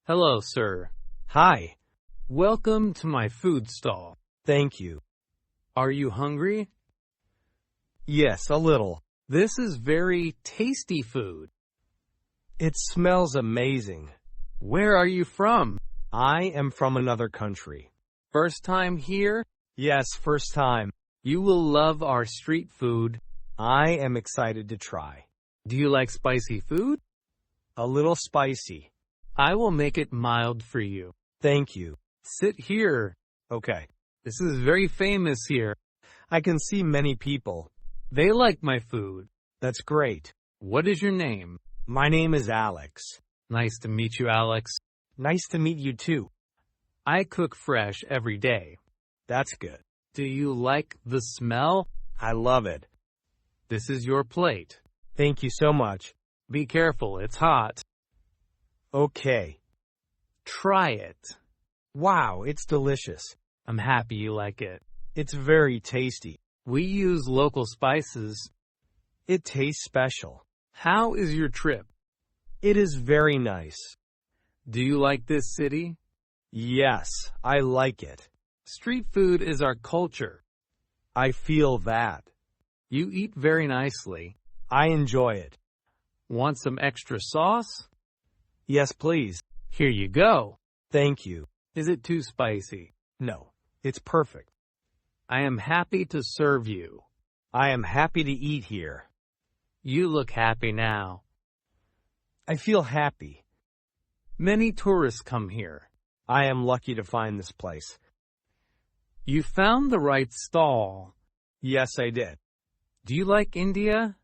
Hello, sir. Hi. Welcome to my food stall. Thank you. Are you hungry? Yes, a little. This is very tasty food. It smells amazing. Where are you from? I am from another country. First time here? Yes, first time. You will love our street food. I am excited to try. Do you like spicy food? A little spicy. I will make it mild for you. Thank you. Sit here. Okay. This is very famous here. I can see many people. They like my food. That's great. What is your name? My name is Alex. Nice to meet you, Alex. Nice to meet you too. I cook fresh every day. That's good. Do you like the smell? I love it. This is your plate. Thank you so much. Be careful, it's hot. Okay. Try it. Wow, it's delicious. I'm happy you like it. It's very tasty. We use local spices. It tastes special. How is your trip? It is very nice. Do you like this city? Yes, I like it. Street food is our culture. I feel that. You eat very nicely. I enjoy it. Want some extra sauce? Yes, please. Here you go. Thank you. Is it too spicy? No, it's perfect. I am happy to serve you. I am happy to eat here. You look happy now. I feel happy. Many tourists come here. I am lucky to find this place. You found the right stall. Yes, I did. Do you like India?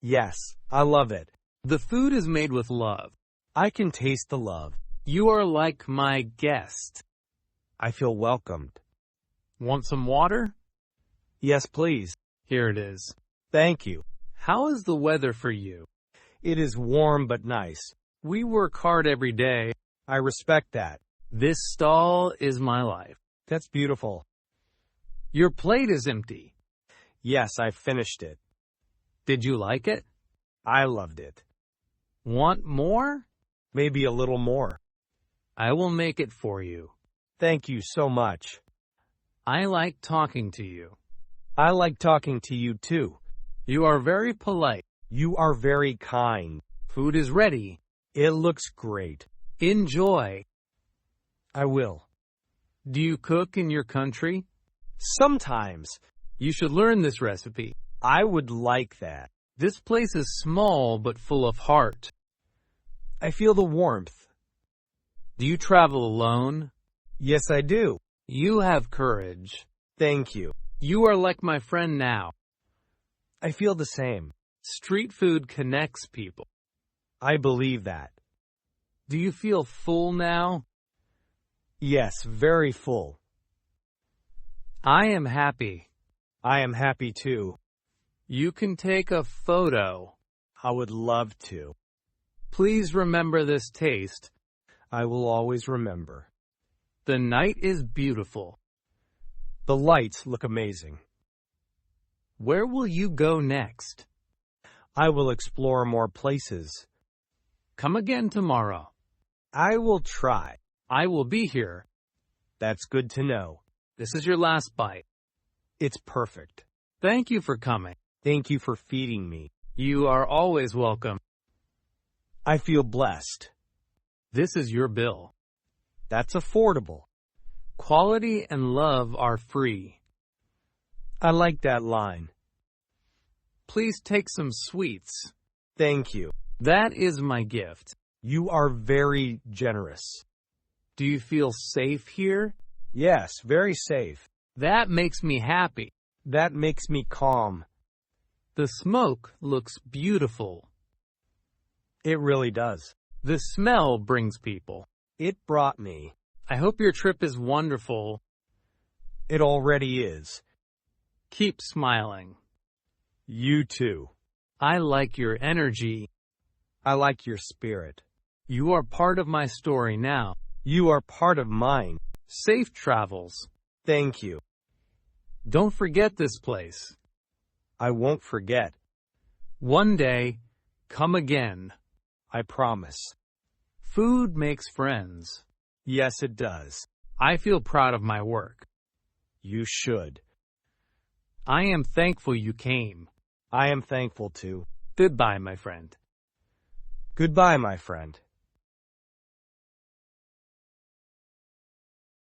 Yes, I love it. The food is made with love. I can taste the love. You are like my guest. I feel welcomed. Want some water? Yes, please. Here it is. Thank you. How is the weather for you? It is warm but nice. We work hard every day. I respect that. This stall is my life. That's beautiful. Your plate is empty. Yes, I finished it. Did you like it? I loved it. Want more? Maybe a little more. I will make it for you. Thank you so much. I like talking to you. I like talking to you too. You are very polite. You are very kind. Food is ready. It looks great. Enjoy. I will. Do you cook in your country? Sometimes. You should learn this recipe. I would like that. This place is small but full of heart. I feel the warmth. Do you travel alone? Yes, I do. You have courage. Thank you. You are like my friend now. I feel the same. Street food connects people. I believe that. Do you feel full now? Yes, very full. I am happy. I am happy too. You can take a photo. I would love to. Please remember this taste. I will always remember. The night is beautiful. The lights look amazing. Where will you go next? I will explore more places. Come again tomorrow. I will try. I will be here. That's good to know. This is your last bite. It's perfect. Thank you for coming. Thank you for feeding me. You are always welcome. I feel blessed. This is your bill. That's affordable. Quality and love are free. I like that line. Please take some sweets. Thank you. That is my gift. You are very generous. Do you feel safe here? Yes, very safe. That makes me happy. That makes me calm. The smoke looks beautiful. It really does. The smell brings people. It brought me. I hope your trip is wonderful. It already is. Keep smiling. You too. I like your energy. I like your spirit. You are part of my story now. You are part of mine. Safe travels. Thank you. Don't forget this place. I won't forget. One day, come again. I promise. Food makes friends. Yes, it does. I feel proud of my work. You should. I am thankful you came. I am thankful too. Goodbye, my friend. Goodbye, my friend.